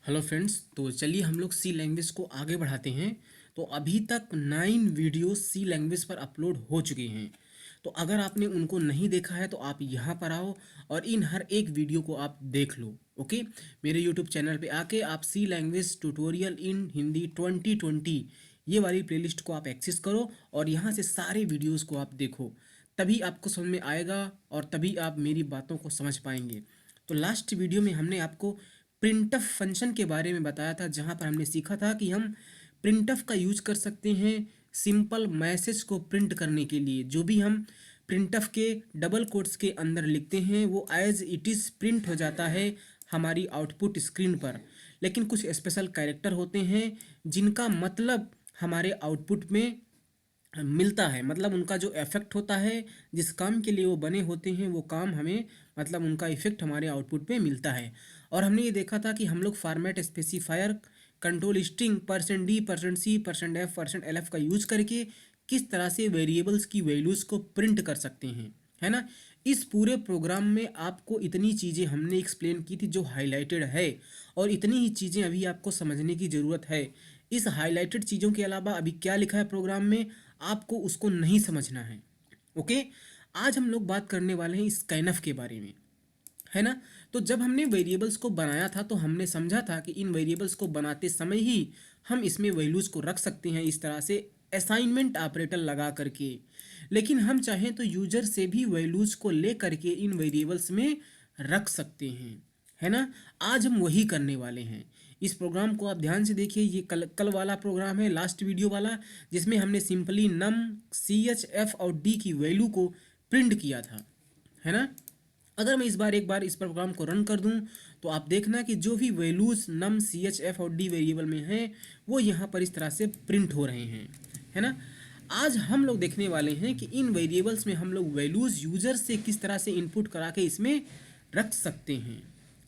Hello friends, तो चलिए हम लोग सी लैंग्वेज को आगे बढ़ाते हैं। तो अभी तक 9 वीडियोस सी लैंग्वेज पर अपलोड हो चुके हैं। तो अगर आपने उनको नहीं देखा है तो आप यहाँ पर आओ और इन हर एक वीडियो को आप देख लो। ओके, मेरे यूट्यूब चैनल पे आके आप सी लैंग्वेज ट्यूटोरियल इन हिंदी 2020 ये वाली प्लेलिस्ट को आप एक्सेस करो और यहाँ से सारे वीडियोज़ को आप देखो। तभी आपको समझ में आएगा और तभी आप मेरी बातों को समझ पाएंगे। तो लास्ट वीडियो में हमने आपको प्रिंटफ फंक्शन के बारे में बताया था, जहां पर हमने सीखा था कि हम प्रिंटफ का यूज कर सकते हैं सिंपल मैसेज को प्रिंट करने के लिए। जो भी हम प्रिंटफ के डबल कोट्स के अंदर लिखते हैं वो एज इट इज़ प्रिंट हो जाता है हमारी आउटपुट स्क्रीन पर। लेकिन कुछ स्पेशल कैरेक्टर होते हैं जिनका मतलब हमारे आउटपुट में मिलता है, मतलब उनका जो इफेक्ट होता है, जिस काम के लिए वो बने होते हैं वो काम हमें, मतलब उनका इफेक्ट हमारे आउटपुट पे मिलता है। और हमने ये देखा था कि हम लोग format specifier, control string, %d%c %f %lf का यूज करके किस तरह से वेरिएबल्स की वैल्यूज़ को प्रिंट कर सकते हैं, है ना। इस पूरे प्रोग्राम में आपको इतनी चीज़ें हमने एक्सप्लेन की थी जो हाईलाइटेड है, और इतनी ही चीज़ें अभी आपको समझने की ज़रूरत है। इस हाईलाइटेड चीज़ों के अलावा अभी क्या लिखा है प्रोग्राम में आपको उसको नहीं समझना है। ओके, आज हम लोग बात करने वाले हैं स्कैनफ के बारे में, है ना। तो जब हमने वेरिएबल्स को बनाया था तो हमने समझा था कि इन वेरिएबल्स को बनाते समय ही हम इसमें वैल्यूज़ को रख सकते हैं इस तरह से असाइनमेंट ऑपरेटर लगा करके। लेकिन हम चाहें तो यूजर से भी वैल्यूज़ को ले करके इन वेरिएबल्स में रख सकते हैं, है ना। आज हम वही करने वाले हैं। इस प्रोग्राम को आप ध्यान से देखिए, ये कल वाला प्रोग्राम है, लास्ट वीडियो वाला, जिसमें हमने सिंपली नम, CH, F और D की वैल्यू को प्रिंट किया था, है ना। अगर मैं एक बार इस प्रोग्राम को रन कर दूं तो आप देखना कि जो भी वैल्यूज़ नम, CH, F और D वेरिएबल में हैं वो यहाँ पर इस तरह से प्रिंट हो रहे हैं, है ना। आज हम लोग देखने वाले हैं कि इन वेरिएबल्स में हम लोग वैल्यूज़ यूज़र से किस तरह से इनपुट करा के इसमें रख सकते हैं,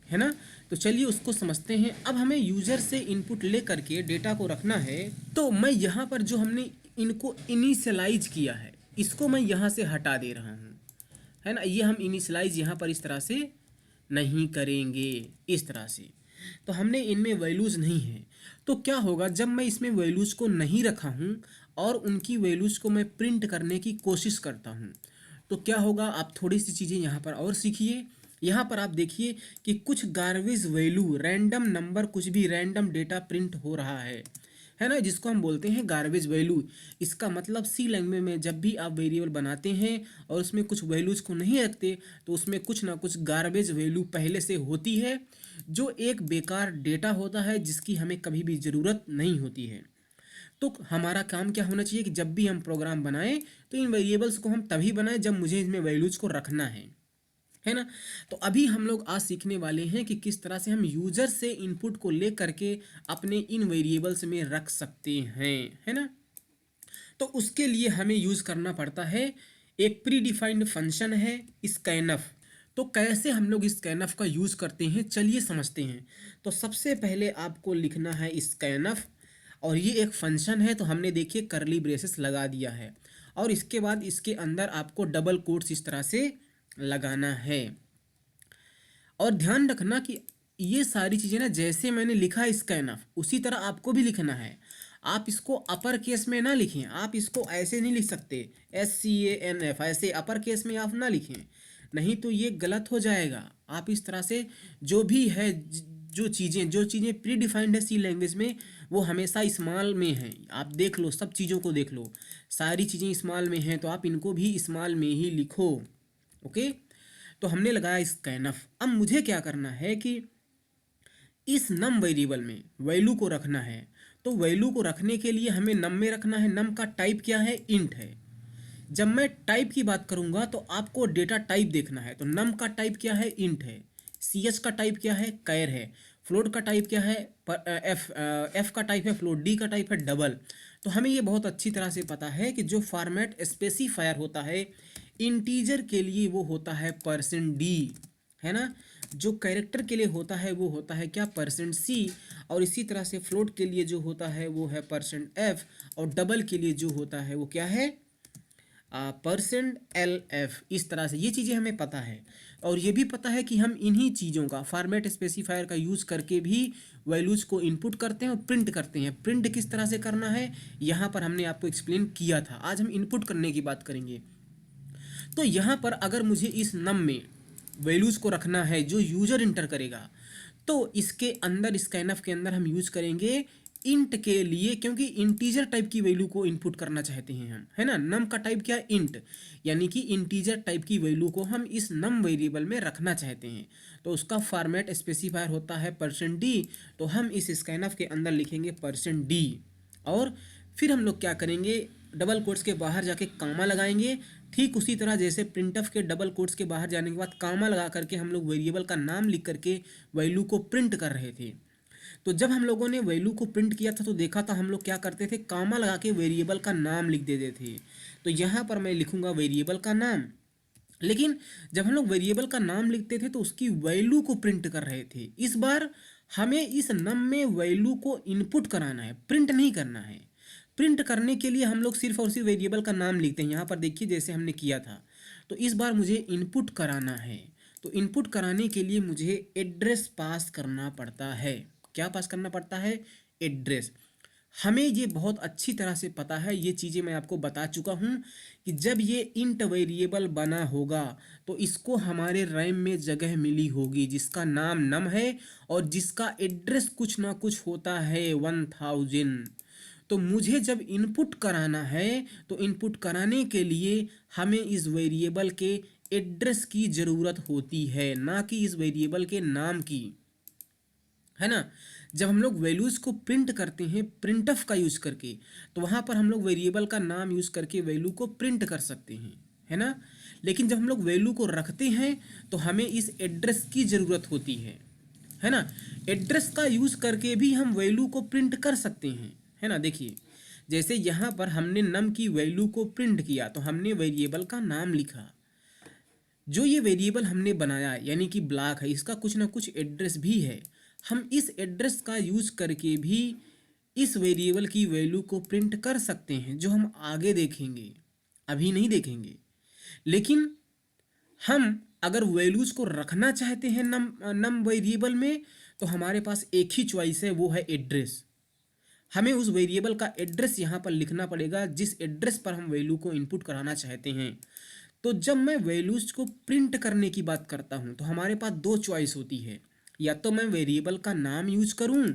है ना। तो चलिए उसको समझते हैं। अब हमें यूज़र से इनपुट ले करके डेटा को रखना है। तो मैं यहाँ पर जो हमने इनको इनिशियलाइज किया है इसको मैं यहाँ से हटा दे रहा हूँ, है ना। ये हम इनिशियलाइज यहाँ पर इस तरह से नहीं करेंगे, इस तरह से। तो हमने इनमें वैल्यूज़ नहीं है। तो क्या होगा जब मैं इसमें वैल्यूज़ को नहीं रखा हूँ और उनकी वैल्यूज़ को मैं प्रिंट करने की कोशिश करता हूँ तो क्या होगा। आप थोड़ी सी चीज़ें यहाँ पर और सीखिए। यहाँ पर आप देखिए कि कुछ गार्बेज वैल्यू, रैंडम नंबर, कुछ भी रैंडम डेटा प्रिंट हो रहा है ना, जिसको हम बोलते हैं गार्बेज वैल्यू। इसका मतलब सी लैंग्वेज में जब भी आप वेरिएबल बनाते हैं और उसमें कुछ वैल्यूज़ को नहीं रखते तो उसमें कुछ ना कुछ गार्बेज वैल्यू पहले से होती है, जो एक बेकार डेटा होता है जिसकी हमें कभी भी ज़रूरत नहीं होती है। तो हमारा काम क्या होना चाहिए कि जब भी हम प्रोग्राम बनाएं तो इन वेरिएबल्स को हम तभी बनाएं जब मुझे इसमें वैल्यूज़ को रखना है ना। तो अभी हम लोग आज सीखने वाले हैं कि किस तरह से हम यूजर से इनपुट को ले करके अपने इन वेरिएबल्स में रख सकते हैं, है ना। तो उसके लिए हमें यूज करना पड़ता है एक प्री डिफाइंड फंक्शन है स्कैनफ। तो कैसे हम लोग स्कैनफ का यूज करते हैं चलिए समझते हैं। तो सबसे पहले आपको लिखना है स्कैनफ, और ये एक फंक्शन है तो हमने देखिए करली ब्रेसेस लगा दिया है, और इसके बाद इसके अंदर आपको डबल कोट्स इस तरह से लगाना है। और ध्यान रखना कि ये सारी चीज़ें ना जैसे मैंने लिखा है स्कैनफ उसी तरह आपको भी लिखना है। आप इसको अपर केस में ना लिखें, आप इसको ऐसे नहीं लिख सकते SCANF, ऐसे अपर केस में आप ना लिखें, नहीं तो ये गलत हो जाएगा। आप इस तरह से जो भी है, जो चीज़ें प्री डिफाइंड है सी लैंग्वेज में वो हमेशा स्मॉल में हैं। आप देख लो, सब चीज़ों को देख लो, सारी चीज़ें स्मॉल में हैं तो आप इनको भी स्मॉल में ही लिखो। ओके, तो हमने लगाया स्कैनफ। अब मुझे क्या करना है कि इस नम वेरिएबल में वैल्यू को रखना है। तो वैल्यू को रखने के लिए हमें नम में रखना है। नम का टाइप क्या है? इंट है। जब मैं टाइप की बात करूंगा तो आपको डेटा टाइप देखना है। तो नम का टाइप क्या है? इंट है। CH का टाइप क्या है? कैर है। फ्लोट का टाइप क्या है? एफ का टाइप है फ्लोट। डी का टाइप है डबल। तो हमें ये बहुत अच्छी तरह से पता है कि जो फॉर्मेट स्पेसिफायर होता है इंटीजर के लिए वो होता है %d, है ना। जो कैरेक्टर के लिए होता है वो होता है क्या? %c। और इसी तरह से फ्लोट के लिए जो होता है वो है %f, और डबल के लिए जो होता है वो क्या है? %LF। इस तरह से ये चीज़ें हमें पता है। और ये भी पता है कि हम इन्हीं चीज़ों का फॉर्मेट स्पेसिफायर का यूज़ करके भी वैल्यूज़ को इनपुट करते हैं और प्रिंट करते हैं। प्रिंट किस तरह से करना है यहाँ पर हमने आपको एक्सप्लेन किया था। आज हम इनपुट करने की बात करेंगे। तो यहाँ पर अगर मुझे इस नम में वैल्यूज़ को रखना है जो यूजर इंटर करेगा, तो इसके अंदर स्कैनफ के अंदर हम यूज़ करेंगे इंट के लिए, क्योंकि इंटीजर टाइप की वैल्यू को इनपुट करना चाहते हैं हम, है ना। नम का टाइप क्या है, इंट, यानी कि इंटीजर टाइप की वैल्यू को हम इस नम वेरिएबल में रखना चाहते हैं। तो उसका फॉर्मेट स्पेसिफायर होता है %d। तो हम इस स्कैनफ के अंदर लिखेंगे %d, और फिर हम लोग क्या करेंगे, डबल कोट्स के बाहर जाके कामा लगाएंगे। ठीक उसी तरह जैसे प्रिंटफ के डबल कोट्स के बाहर जाने के बाद कामा लगा करके हम लोग वेरिएबल का नाम लिख करके वैल्यू को प्रिंट कर रहे थे। तो जब हम लोगों ने वैल्यू को प्रिंट किया था तो देखा था हम लोग क्या करते थे, कामा लगा के वेरिएबल का नाम लिख देते थे। तो यहाँ पर मैं लिखूंगा वेरिएबल का नाम, लेकिन जब हम लोग वेरिएबल का नाम लिखते थे तो उसकी वैल्यू को प्रिंट कर रहे थे। इस बार हमें इस नम में वैल्यू को इनपुट कराना है, प्रिंट नहीं करना है। प्रिंट करने के लिए हम लोग सिर्फ और सिर्फ वेरिएबल का नाम लिखते हैं। यहाँ पर देखिए जैसे हमने किया था। तो इस बार मुझे इनपुट कराना है, तो इनपुट कराने के लिए मुझे एड्रेस पास करना पड़ता है। क्या पास करना पड़ता है, एड्रेस। हमें ये बहुत अच्छी तरह से पता है, ये चीज़ें मैं आपको बता चुका हूँ कि जब ये इंट वेरिएबल बना होगा तो इसको हमारे रैम में जगह मिली होगी जिसका नाम नम है और जिसका एड्रेस कुछ ना कुछ होता है 1000। तो मुझे जब इनपुट कराना है तो इनपुट कराने के लिए हमें इस वेरिएबल के एड्रेस की ज़रूरत होती है, ना कि इस वेरिएबल के नाम की, है ना। जब हम लोग वैल्यूज़ को प्रिंट करते हैं प्रिंटफ का यूज़ करके, तो वहाँ पर हम लोग वेरिएबल का नाम यूज़ करके वैल्यू को प्रिंट कर सकते हैं, है ना। लेकिन जब हम लोग वैल्यू को रखते हैं तो हमें इस एड्रेस की ज़रूरत होती है ना। एड्रेस का यूज़ करके भी हम वैल्यू को प्रिंट कर सकते हैं, है ना। देखिए जैसे यहाँ पर हमने नम की वैल्यू को प्रिंट किया तो हमने वेरिएबल का नाम लिखा। जो ये वेरिएबल हमने बनाया यानी कि ब्लॉक है, इसका कुछ ना कुछ एड्रेस भी है। हम इस एड्रेस का यूज़ करके भी इस वेरिएबल की वैल्यू को प्रिंट कर सकते हैं, जो हम आगे देखेंगे, अभी नहीं देखेंगे। लेकिन हम अगर वैल्यूज़ को रखना चाहते हैं नम वेरिएबल में तो हमारे पास एक ही चॉइस है, वो है एड्रेस। हमें उस वेरिएबल का एड्रेस यहाँ पर लिखना पड़ेगा जिस एड्रेस पर हम वैल्यू को इनपुट कराना चाहते हैं। तो जब मैं वैल्यूज़ को प्रिंट करने की बात करता हूँ तो हमारे पास दो चॉइस होती है, या तो मैं वेरिएबल का नाम यूज करूँ।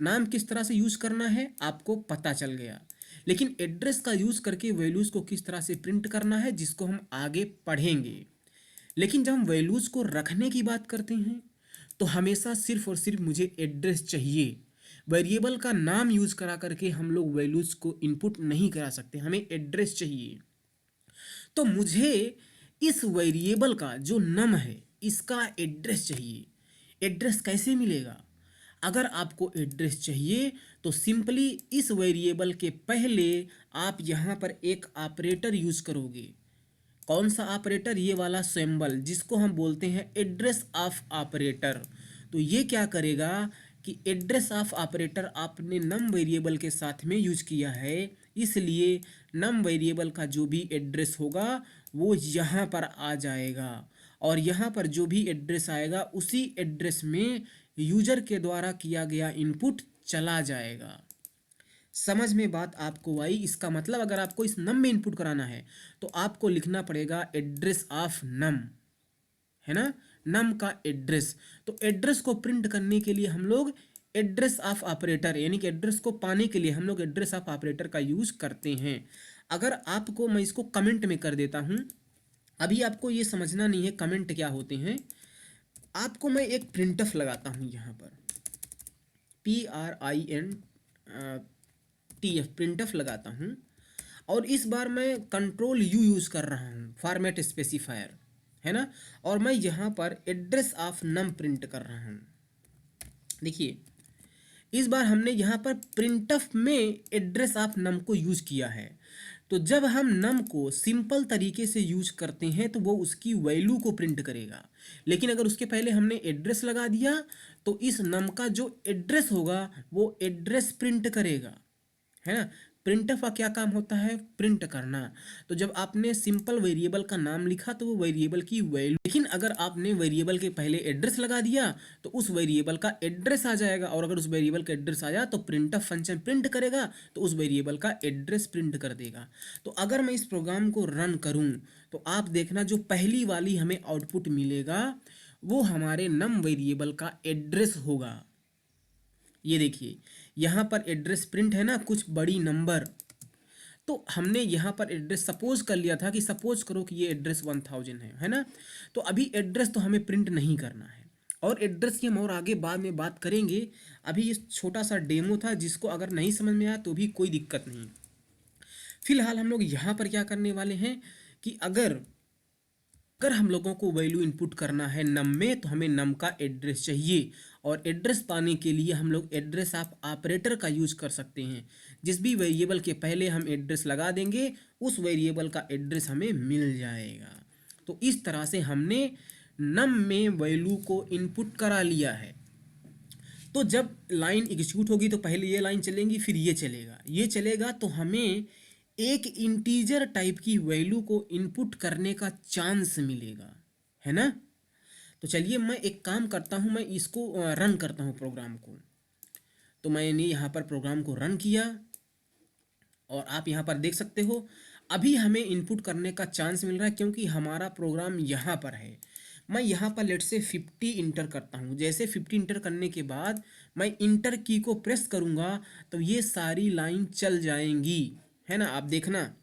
नाम किस तरह से यूज़ करना है आपको पता चल गया, लेकिन एड्रेस का यूज़ करके वैल्यूज़ को किस तरह से प्रिंट करना है जिसको हम आगे पढ़ेंगे। लेकिन जब हम वैल्यूज़ को रखने की बात करते हैं तो हमेशा सिर्फ और सिर्फ मुझे एड्रेस चाहिए। वेरिएबल का नाम यूज़ करा करके हम लोग वैल्यूज़ को इनपुट नहीं करा सकते, हमें एड्रेस चाहिए। तो मुझे इस वेरिएबल का जो नम है इसका एड्रेस चाहिए। एड्रेस कैसे मिलेगा? अगर आपको एड्रेस चाहिए तो सिंपली इस वेरिएबल के पहले आप यहाँ पर एक ऑपरेटर यूज़ करोगे। कौन सा ऑपरेटर? ये वाला सिंबल जिसको हम बोलते हैं एड्रेस ऑफ ऑपरेटर। तो ये क्या करेगा कि एड्रेस ऑफ ऑपरेटर आपने नम वेरिएबल के साथ में यूज किया है, इसलिए नम वेरिएबल का जो भी एड्रेस होगा वो यहाँ पर आ जाएगा, और यहाँ पर जो भी एड्रेस आएगा उसी एड्रेस में यूजर के द्वारा किया गया इनपुट चला जाएगा। समझ में बात आपको आई? इसका मतलब अगर आपको इस नम में इनपुट कराना है तो आपको लिखना पड़ेगा एड्रेस ऑफ नम, है ना, नम का एड्रेस। तो एड्रेस को प्रिंट करने के लिए हम लोग एड्रेस ऑफ ऑपरेटर यानी कि एड्रेस को पाने के लिए हम लोग एड्रेस ऑफ ऑपरेटर का यूज करते हैं। अगर आपको, मैं इसको कमेंट में कर देता हूं, अभी आपको ये समझना नहीं है कमेंट क्या होते हैं। आपको मैं एक प्रिंटफ लगाता हूं यहाँ पर, PRINTF प्रिंटफ लगाता हूँ, और इस बार मैं कंट्रोल U यूज़ कर रहा हूँ, फॉर्मेट स्पेसिफायर, है ना। और मैं यहाँ पर एड्रेस ऑफ नम प्रिंट कर रहा हूँ। देखिए इस बार हमने यहाँ पर प्रिंटफ में एड्रेस ऑफ नम को यूज़ किया है। तो जब हम नम को सिंपल तरीके से यूज करते हैं तो वो उसकी वैल्यू को प्रिंट करेगा, लेकिन अगर उसके पहले हमने एड्रेस लगा दिया तो इस नम का जो एड्रेस होगा वो एड्रेस प्रिंट करेगा, है ना। प्रिंटफ का क्या काम होता है? प्रिंट करना। तो जब आपने सिंपल वेरिएबल का नाम लिखा तो वो वेरिएबल की वैल्यू, लेकिन अगर आपने वेरिएबल के पहले एड्रेस लगा दिया तो उस वेरिएबल का एड्रेस आ जाएगा, और अगर उस वेरिएबल का एड्रेस आया तो प्रिंटफ फंक्शन प्रिंट करेगा, तो उस वेरिएबल का एड्रेस प्रिंट कर देगा। तो अगर मैं इस प्रोग्राम को रन करूं तो आप देखना जो पहली वाली हमें आउटपुट मिलेगा वो हमारे नम वेरिएबल का एड्रेस होगा। ये देखिए यहाँ पर एड्रेस प्रिंट है ना, कुछ बड़ी नंबर। तो हमने यहाँ पर एड्रेस सपोज कर लिया था कि सपोज करो कि ये एड्रेस 1000 है ना। तो अभी एड्रेस तो हमें प्रिंट नहीं करना है, और एड्रेस की हम और आगे बाद में बात करेंगे। अभी ये छोटा सा डेमो था, जिसको अगर नहीं समझ में आया तो भी कोई दिक्कत नहीं। फिलहाल हम लोग यहाँ पर क्या करने वाले हैं कि अगर हम लोगों को वैल्यू इनपुट करना है नम में, तो हमें नम का एड्रेस चाहिए, और एड्रेस पाने के लिए हम लोग एड्रेस ऑपरेटर का यूज कर सकते हैं। जिस भी वेरिएबल के पहले हम एड्रेस लगा देंगे उस वेरिएबल का एड्रेस हमें मिल जाएगा। तो इस तरह से हमने नम में वैल्यू को इनपुट करा लिया है। तो जब लाइन एग्जीक्यूट होगी तो पहले ये लाइन चलेगी, फिर ये चलेगा तो हमें एक इंटीजर टाइप की वैल्यू को इनपुट करने का चांस मिलेगा, है ना। तो चलिए मैं एक काम करता हूँ, मैं इसको रन करता हूँ प्रोग्राम को। तो मैंने यहाँ पर प्रोग्राम को रन किया और आप यहाँ पर देख सकते हो अभी हमें इनपुट करने का चांस मिल रहा है, क्योंकि हमारा प्रोग्राम यहाँ पर है। मैं यहाँ पर लेट से 50 इंटर करता हूँ। जैसे 50 इंटर करने के बाद मैं इंटर की को प्रेस करूँगा तो ये सारी लाइन चल जाएंगी, है ना। आप देखना,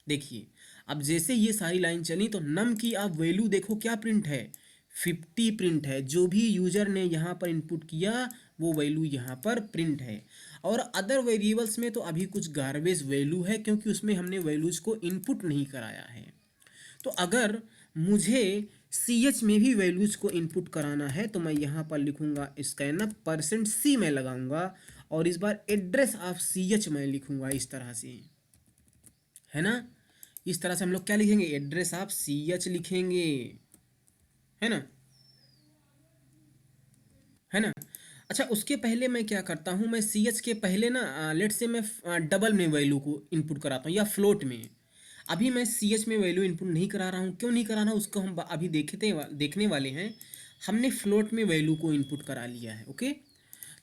देखिए अब जैसे ये सारी लाइन चली तो नम की आप वैल्यू देखो क्या प्रिंट है, 50 प्रिंट है। जो भी यूजर ने यहाँ पर इनपुट किया वो वैल्यू यहाँ पर प्रिंट है। और अदर वेरिएबल्स में तो अभी कुछ गार्बेज वैल्यू है, क्योंकि उसमें हमने वैल्यूज को इनपुट नहीं कराया है। तो अगर मुझे CH में भी वैल्यूज को इनपुट कराना है तो मैं यहाँ पर लिखूंगा स्कैनअप %C मैं लगाऊंगा, और इस बार एड्रेस ऑफ CH मैं लिखूंगा इस तरह से, है ना। इस तरह से हम लोग क्या लिखेंगे, एड्रेस ऑफ CH लिखेंगे, है ना, है ना। अच्छा, उसके पहले मैं क्या करता हूँ, मैं CH के पहले ना लेट से मैं डबल में वैल्यू को इनपुट कराता हूँ या फ्लोट में। अभी मैं CH में वैल्यू इनपुट नहीं करा रहा हूँ, क्यों नहीं करा रहा हूँ उसको हम अभी देखने वाले हैं। हमने फ्लोट में वैल्यू को इनपुट करा लिया है, ओके।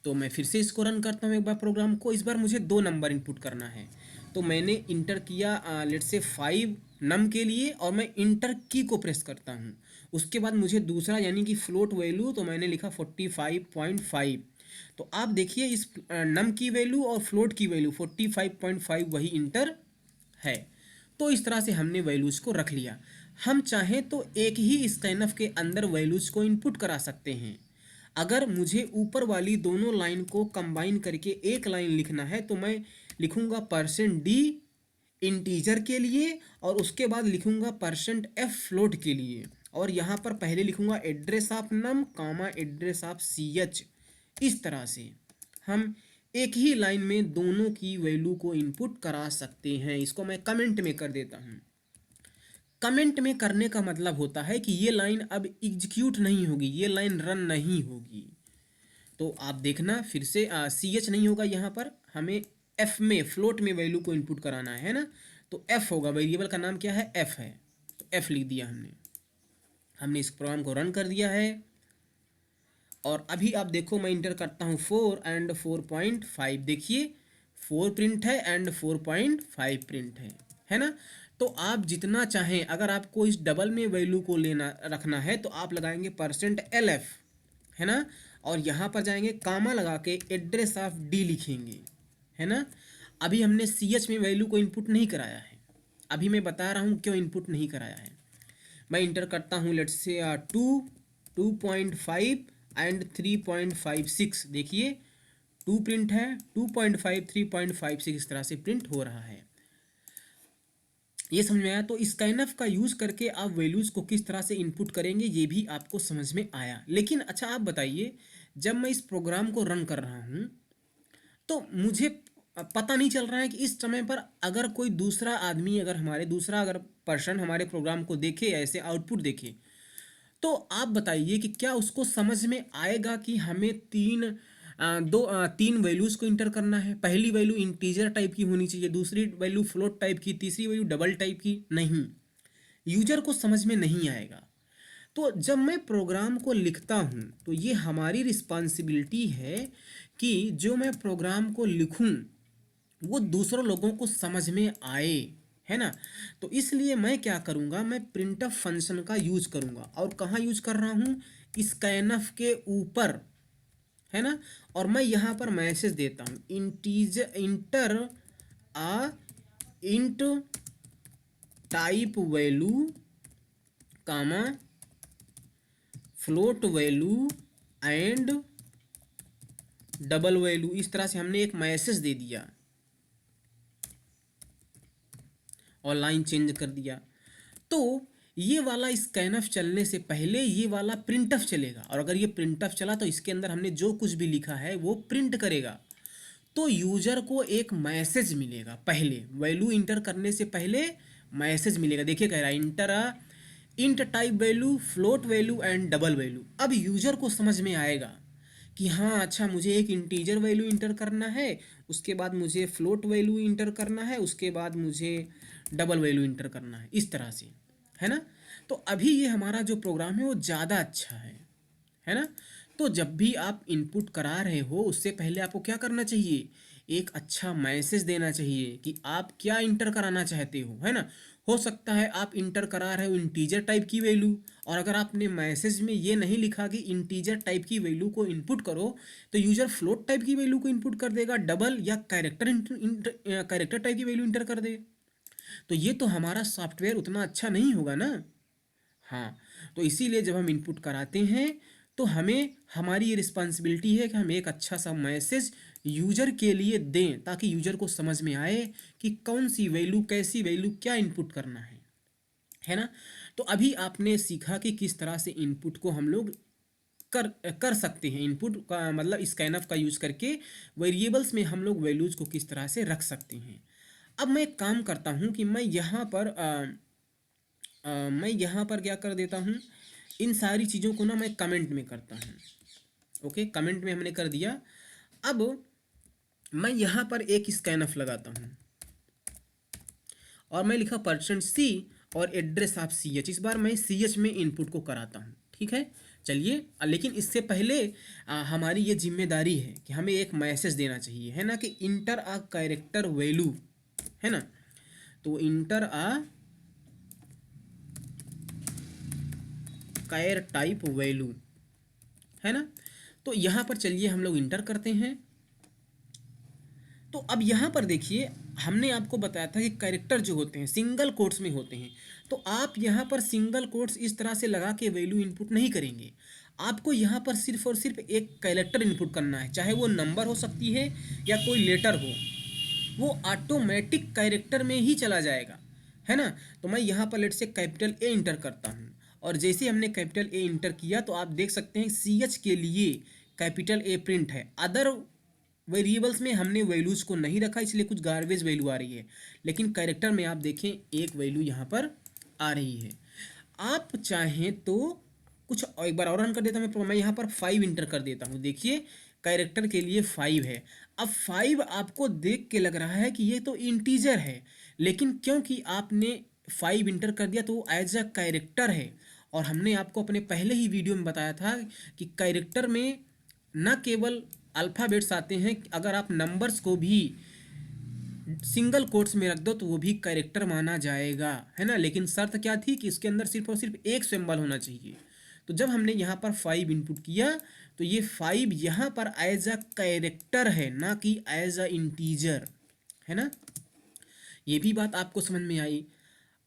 तो मैं फिर से इसको रन करता हूँ एक बार प्रोग्राम को। इस बार मुझे 2 नंबर इनपुट करना है, तो मैंने इंटर किया लेट से 5 नम के लिए, और मैं इंटर की को प्रेस करता हूँ। उसके बाद मुझे दूसरा यानी कि फ्लोट वैल्यू, तो मैंने लिखा 45.5। तो आप देखिए इस नम की वैल्यू और फ्लोट की वैल्यू 45.5 वही इंटर है। तो इस तरह से हमने वैल्यूज को रख लिया। हम चाहें तो एक ही स्कैनफ के अंदर वैल्यूज को इनपुट करा सकते हैं। अगर मुझे ऊपर वाली दोनों लाइन को कंबाइन करके एक लाइन लिखना है तो मैं लिखूंगा %d इंटीजर के लिए, और उसके बाद लिखूंगा %f फ्लोट के लिए, और यहाँ पर पहले लिखूंगा address of num comma address of CH। इस तरह से हम एक ही लाइन में दोनों की वैल्यू को इनपुट करा सकते हैं। इसको मैं कमेंट में कर देता हूँ। कमेंट में करने का मतलब होता है कि ये लाइन अब एग्जीक्यूट नहीं होगी, ये लाइन रन नहीं होगी। तो आप देखना फिर से CH नहीं होगा, यहाँ पर हमें F में फ्लोट में वैल्यू को इनपुट कराना है ना। तो F होगा, वेरिएबल का नाम क्या है, F है। तो F लिख दिया हमने इस प्रोग्राम को रन कर दिया है। और अभी आप देखो मैं इंटर करता हूँ 4 एंड 4.5। देखिए 4 प्रिंट है एंड 4.5 प्रिंट है ना। तो आप जितना चाहें, अगर आपको इस डबल में वैल्यू को लेना रखना है तो आप लगाएंगे %LF, है ना, और यहाँ पर जाएंगे कामा लगा के एड्रेस ऑफ D लिखेंगे, है ना। अभी हमने CH में वैल्यू को इनपुट नहीं कराया है, अभी मैं बता रहा हूँ क्यों इनपुट नहीं कराया है। मैं इंटर करता हूँ लेट्स से 2.5 एंड 3.56। देखिए 2 प्रिंट है, 2.5 3.56 इस तरह से प्रिंट हो रहा है। ये समझ में आया। तो स्कैनफ का यूज करके आप वैल्यूज को किस तरह से इनपुट करेंगे ये भी आपको समझ में आया। लेकिन अच्छा आप बताइए, जब मैं इस प्रोग्राम को रन कर रहा हूँ तो मुझे पता नहीं चल रहा है कि इस समय पर अगर कोई दूसरा आदमी, अगर पर्सन हमारे प्रोग्राम को देखे, ऐसे आउटपुट देखे, तो आप बताइए कि क्या उसको समझ में आएगा कि हमें 3 तीन वैल्यूज़ को इंटर करना है। पहली वैल्यू इंटीजर टाइप की होनी चाहिए, दूसरी वैल्यू फ्लोट टाइप की, तीसरी वैल्यू डबल टाइप की। नहीं, यूजर को समझ में नहीं आएगा। तो जब मैं प्रोग्राम को लिखता हूँ तो ये हमारी रिस्पॉन्सिबिलिटी है कि जो मैं प्रोग्राम को लिखूँ वो दूसरों लोगों को समझ में आए, है ना। तो इसलिए मैं क्या करूँगा, मैं प्रिंटफ फंक्शन का यूज करूँगा। और कहाँ यूज कर रहा हूँ, स्कैनफ के ऊपर, है ना। और मैं यहाँ पर मैसेज देता हूँ enter a int type value comma float value and double value. इस तरह से हमने एक मैसेज दे दिया और लाइन चेंज कर दिया। तो ये वाला स्कैनफ चलने से पहले ये वाला प्रिंटफ चलेगा, और अगर ये प्रिंटफ चला तो इसके अंदर हमने जो कुछ भी लिखा है वो प्रिंट करेगा। तो यूजर को एक मैसेज मिलेगा, पहले वैल्यू इंटर करने से पहले मैसेज मिलेगा। देखिए कह रहा है inter int type value float value and double value. अब यूजर को समझ में आएगा कि हाँ अच्छा, मुझे एक इंटीजर वैल्यू इंटर करना है, उसके बाद मुझे फ्लोट वैल्यू इंटर करना है, उसके बाद मुझे डबल वैल्यू इंटर करना है, इस तरह से, है ना। तो अभी ये हमारा जो प्रोग्राम है वो ज़्यादा अच्छा है ना। तो जब भी आप इनपुट करा रहे हो उससे पहले आपको क्या करना चाहिए, एक अच्छा मैसेज देना चाहिए कि आप क्या इंटर कराना चाहते हो, है ना। हो सकता है आप इंटर करा रहे हो इंटीजर टाइप की वैल्यू, और अगर आपने मैसेज में ये नहीं लिखा कि इंटीजर टाइप की वैल्यू को इनपुट करो, तो यूजर फ्लोट टाइप की वैल्यू को इनपुट कर देगा, डबल या कैरेक्टर टाइप की वैल्यू इंटर कर दे। तो ये तो हमारा सॉफ्टवेयर उतना अच्छा नहीं होगा ना। हाँ, तो इसीलिए जब हम इनपुट कराते हैं तो हमें हमारी ये रिस्पॉन्सिबिलिटी है कि हम एक अच्छा सा मैसेज यूजर के लिए दें, ताकि यूजर को समझ में आए कि कौन सी वैल्यू, कैसी वैल्यू, क्या इनपुट करना है ना। तो अभी आपने सीखा कि किस तरह से इनपुट को हम लोग कर कर सकते हैं। इनपुट का मतलब स्कैनफ का यूज़ करके वेरिएबल्स में हम लोग वैल्यूज़ को किस तरह से रख सकते हैं। अब मैं एक काम करता हूँ कि मैं यहाँ पर क्या कर देता हूँ, इन सारी चीज़ों को ना मैं कमेंट में करता हूँ। ओके, कमेंट में हमने कर दिया। अब मैं यहाँ पर एक स्कैनफ लगाता हूँ और मैं लिखा %C और एड्रेस ऑफ CH। इस बार मैं CH में इनपुट को कराता हूँ, ठीक है। चलिए, लेकिन इससे पहले हमारी ये जिम्मेदारी है कि हमें एक मैसेज देना चाहिए, है ना, कि इंटर आ कैरेक्टर वैल्यू, है ना। तो इंटर आ कैर टाइप वैल्यू, है ना। तो यहाँ पर चलिए हम लोग इंटर करते हैं। तो अब यहाँ पर देखिए, हमने आपको बताया था कि कैरेक्टर जो होते हैं सिंगल कोट्स में होते हैं। तो आप यहाँ पर सिंगल कोट्स इस तरह से लगा के वैल्यू इनपुट नहीं करेंगे। आपको यहाँ पर सिर्फ और सिर्फ एक कैरेक्टर इनपुट करना है, चाहे वो नंबर हो सकती है या कोई लेटर हो, वो ऑटोमेटिक कैरेक्टर में ही चला जाएगा, है ना। तो मैं यहाँ पर लेट से कैपिटल ए इंटर करता हूँ, और जैसे हमने कैपिटल ए इंटर किया तो आप देख सकते हैं CH के लिए कैपिटल ए प्रिंट है। अदर वेरिएबल्स में हमने वैल्यूज़ को नहीं रखा, इसलिए कुछ गार्बेज वैल्यू आ रही है, लेकिन कैरेक्टर में आप देखें एक वैल्यू यहाँ पर आ रही है। आप चाहें तो कुछ एक बार और रन कर देता हूँ, मैं यहाँ पर 5 इंटर कर देता हूँ। देखिए कैरेक्टर के लिए 5 है। अब 5 आपको देख के लग रहा है कि ये तो इंटीजर है, लेकिन क्योंकि आपने 5 इंटर कर दिया तो वो एज अ कैरेक्टर है। और हमने आपको अपने पहले ही वीडियो में बताया था कि कैरेक्टर में न केवल अल्फ़ाबेट्स आते हैं, अगर आप नंबर्स को भी सिंगल कोट्स में रख दो तो वो भी कैरेक्टर माना जाएगा, है ना। लेकिन शर्त क्या थी कि इसके अंदर सिर्फ और सिर्फ एक सिंबल होना चाहिए। तो जब हमने यहाँ पर 5 इनपुट किया तो ये 5 यहाँ पर एज अ कैरेक्टर है, ना कि एज अ इंटीजर, है ना। ये भी बात आपको समझ में आई।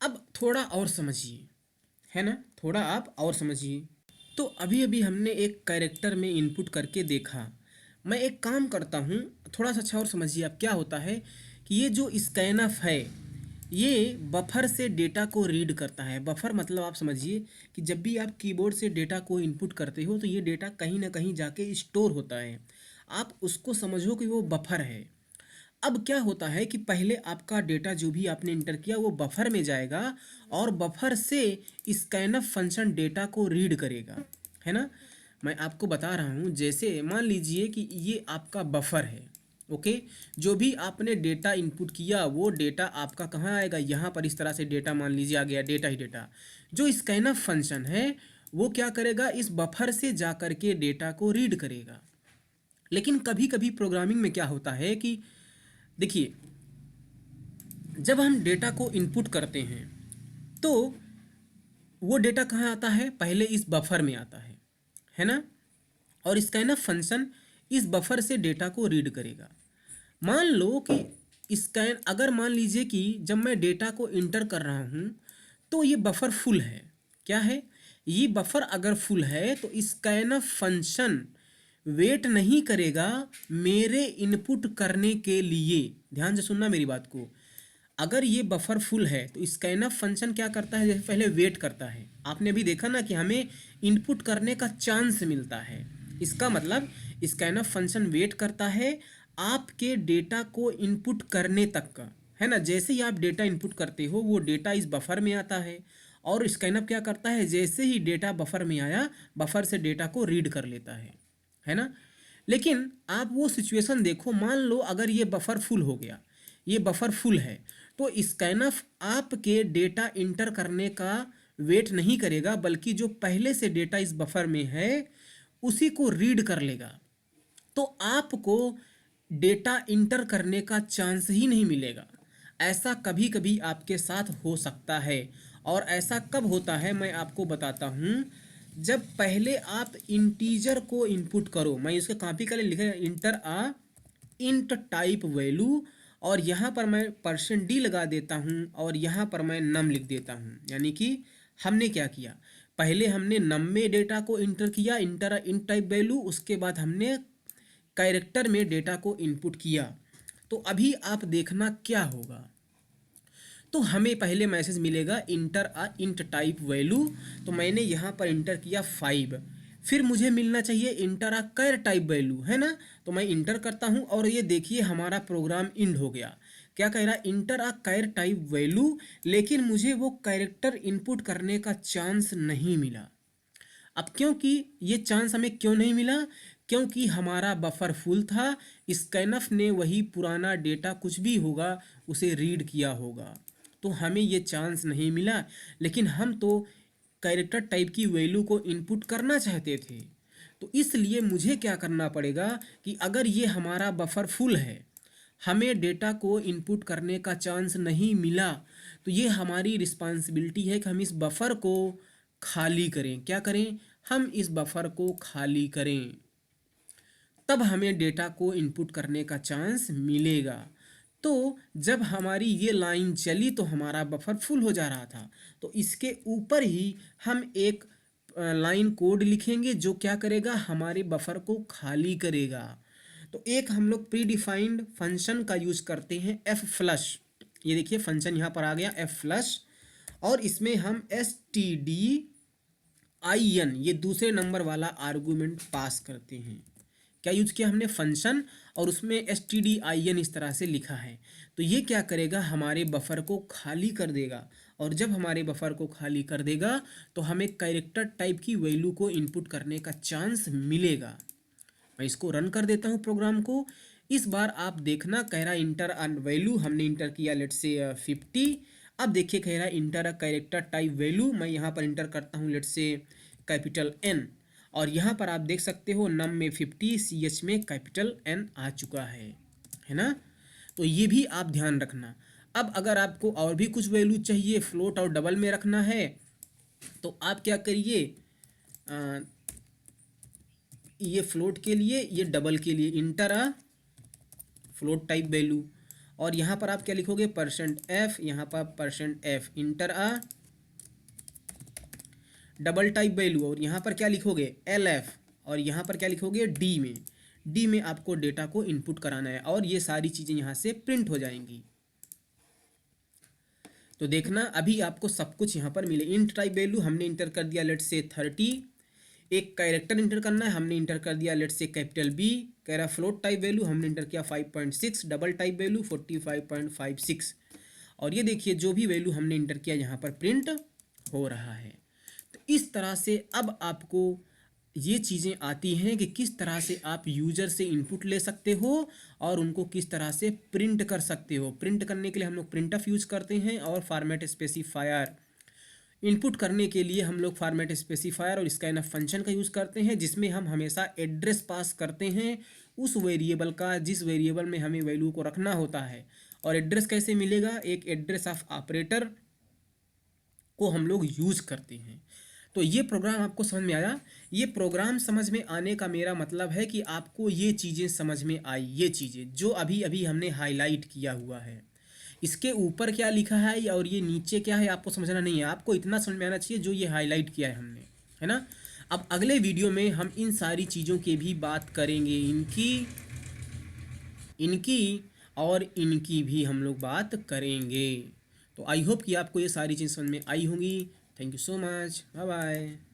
अब थोड़ा और समझिए, है ना, थोड़ा आप और समझिए। तो अभी अभी हमने एक कैरेक्टर में इनपुट करके देखा। मैं एक काम करता हूँ, थोड़ा सा अच्छा और समझिए। अब क्या होता है कि ये जो स्कैनफ है ये बफर से डेटा को रीड करता है। बफर मतलब आप समझिए कि जब भी आप कीबोर्ड से डेटा को इनपुट करते हो तो ये डेटा कहीं ना कहीं जाके स्टोर होता है। आप उसको समझो कि वो बफर है। अब क्या होता है कि पहले आपका डेटा जो भी आपने इंटर किया वो बफर में जाएगा, और बफर से स्कैनफ फंक्शन डेटा को रीड करेगा, है ना। मैं आपको बता रहा हूँ। जैसे मान लीजिए कि ये आपका बफर है, ओके। जो भी आपने डेटा इनपुट किया वो डेटा आपका कहाँ आएगा, यहाँ पर इस तरह से डेटा मान लीजिए आ गया, डेटा ही डेटा। जो स्कैनफ फंक्शन है वो क्या करेगा, इस बफर से जा कर के डेटा को रीड करेगा। लेकिन कभी कभी प्रोग्रामिंग में क्या होता है कि देखिए, जब हम डेटा को इनपुट करते हैं तो वो डेटा कहाँ आता है, पहले इस बफर में आता है ना। और स्कैनफ फंक्शन इस बफर से डेटा को रीड करेगा। मान लो कि स्कैन, अगर मान लीजिए कि जब मैं डेटा को इंटर कर रहा हूँ तो ये बफर फुल है, क्या है, ये बफर अगर फुल है तो स्कैनफ फंक्शन वेट नहीं करेगा मेरे इनपुट करने के लिए। ध्यान से सुनना मेरी बात को। अगर ये बफर फुल है तो स्कैनफ फंक्शन क्या करता है, जैसे पहले वेट करता है। आपने अभी देखा ना कि हमें इनपुट करने का चांस मिलता है। इसका मतलब स्कैनफ फंक्शन वेट करता है आपके डेटा को इनपुट करने तक का, है ना। जैसे ही आप डेटा इनपुट करते हो वो डेटा इस बफर में आता है और स्कैनफ क्या करता है, जैसे ही डेटा बफर में आया बफर से डेटा को रीड कर लेता है ना। लेकिन आप वो सिचुएशन देखो, मान लो अगर ये बफर फुल हो गया, ये बफर फुल है तो स्कैनफ आपके डेटा इंटर करने का वेट नहीं करेगा, बल्कि जो पहले से डेटा इस बफर में है उसी को रीड कर लेगा। तो आपको डेटा इंटर करने का चांस ही नहीं मिलेगा। ऐसा कभी कभी आपके साथ हो सकता है। और ऐसा कब होता है मैं आपको बताता हूँ। जब पहले आप इंटीजर को इनपुट करो, मैं इसके कॉपी कर लिखा, inter a int type value, और यहाँ पर मैं %d लगा देता हूँ और यहाँ पर मैं नम लिख देता हूँ। यानी कि हमने क्या किया, पहले हमने नम में डेटा को इंटर किया, इंटर इंट टाइप वैल्यू, उसके बाद हमने कैरेक्टर में डेटा को इनपुट किया। तो अभी आप देखना क्या होगा, तो हमें पहले मैसेज मिलेगा इंटर अ इंट टाइप वैल्यू। तो मैंने यहाँ पर इंटर किया 5, फिर मुझे मिलना चाहिए इंटर अ कैर टाइप वैल्यू, है ना। तो मैं इंटर करता हूँ और ये देखिए हमारा प्रोग्राम इंड हो गया। क्या कह रहा है, इंटर अ कैर टाइप वैल्यू, लेकिन मुझे वो कैरेक्टर इनपुट करने का चांस नहीं मिला। अब क्योंकि ये चांस हमें क्यों नहीं मिला, क्योंकि हमारा बफर फुल था। स्कैनफ ने वही पुराना डेटा कुछ भी होगा उसे रीड किया होगा, तो हमें ये चांस नहीं मिला। लेकिन हम तो कैरेक्टर टाइप की वैल्यू को इनपुट करना चाहते थे। तो इसलिए मुझे क्या करना पड़ेगा कि अगर ये हमारा बफर फुल है, हमें डेटा को इनपुट करने का चांस नहीं मिला, तो ये हमारी रिस्पांसिबिलिटी है कि हम इस बफर को खाली करें। क्या करें, हम इस बफर को खाली करें, तब हमें डेटा को इनपुट करने का चांस मिलेगा। तो जब हमारी ये लाइन चली तो हमारा बफर फुल हो जा रहा था, तो इसके ऊपर ही हम एक लाइन कोड लिखेंगे जो क्या करेगा, हमारे बफर को खाली करेगा। तो एक हम लोग प्री डिफाइंड फंक्शन का यूज करते हैं, एफ फ्लश। ये देखिए फंक्शन यहाँ पर आ गया एफ फ्लश, और इसमें हम stdin ये दूसरे नंबर वाला आर्गुमेंट पास करते हैं। क्या यूज किया हमने, फंक्शन, और उसमें stdin इस तरह से लिखा है। तो ये क्या करेगा, हमारे बफर को खाली कर देगा, और जब हमारे बफर को खाली कर देगा तो हमें कैरेक्टर टाइप की वैल्यू को इनपुट करने का चांस मिलेगा। मैं इसको रन कर देता हूँ प्रोग्राम को। इस बार आप देखना, कह रहा इंटर अ वैल्यू, हमने इंटर किया लेट्स से 50। अब देखिए कह रहा है inter a character type value, मैं यहाँ पर इंटर करता हूँ लेट्स से कैपिटल N, और यहाँ पर आप देख सकते हो नम में 50, CH में कैपिटल N आ चुका है ना। तो ये भी आप ध्यान रखना। अब अगर आपको और भी कुछ वैल्यू चाहिए, फ्लोट और डबल में रखना है, तो आप क्या करिए, ये फ्लोट के लिए, ये डबल के लिए, इंटर अ फ्लोट टाइप वैल्यू, और यहाँ पर आप क्या लिखोगे, %f, यहाँ पर %f, इंटर अ डबल टाइप वैल्यू, और यहाँ पर क्या लिखोगे, LF, और यहाँ पर क्या लिखोगे, डी में आपको डेटा को इनपुट कराना है, और ये सारी चीज़ें यहाँ से प्रिंट हो जाएंगी। तो देखना अभी आपको सब कुछ यहाँ पर मिले। इंट टाइप वैल्यू हमने इंटर कर दिया लेट्स से 30, एक कैरेक्टर इंटर करना है, हमने इंटर कर दिया लेट्स से कैपिटल B। कह रहा फ्लोट टाइप वैल्यू हमने इंटर किया 5.6, डबल टाइप वैल्यू 45.56, और ये देखिए जो भी वैल्यू हमने इंटर किया यहाँ पर प्रिंट हो रहा है। तो इस तरह से अब आपको ये चीज़ें आती हैं कि किस तरह से आप यूजर से इनपुट ले सकते हो और उनको किस तरह से प्रिंट कर सकते हो। प्रिंट करने के लिए हम लोग प्रिंटफ यूज करते हैं और फॉर्मेट स्पेसिफायर इनपुट करने के लिए हम लोग फॉर्मेट स्पेसिफायर और स्कैनफ फंक्शन का यूज़ करते हैं, जिसमें हम हमेशा एड्रेस पास करते हैं उस वेरिएबल का जिस वेरिएबल में हमें वैल्यू को रखना होता है। और एड्रेस कैसे मिलेगा, एक एड्रेस ऑफ ऑपरेटर को हम लोग यूज़ करते हैं। तो ये प्रोग्राम आपको समझ में आया। ये प्रोग्राम समझ में आने का मेरा मतलब है कि आपको ये चीज़ें समझ में आई, ये चीज़ें जो अभी अभी हमने हाईलाइट किया हुआ है। इसके ऊपर क्या लिखा है और ये नीचे क्या है आपको समझना नहीं है, आपको इतना समझ में आना चाहिए जो ये हाईलाइट किया है हमने, है ना। अब अगले वीडियो में हम इन सारी चीज़ों की भी बात करेंगे, इनकी इनकी और इनकी भी हम लोग बात करेंगे। तो आई होप कि आपको ये सारी चीज़ समझ में आई होंगी। Thank you so much, bye bye.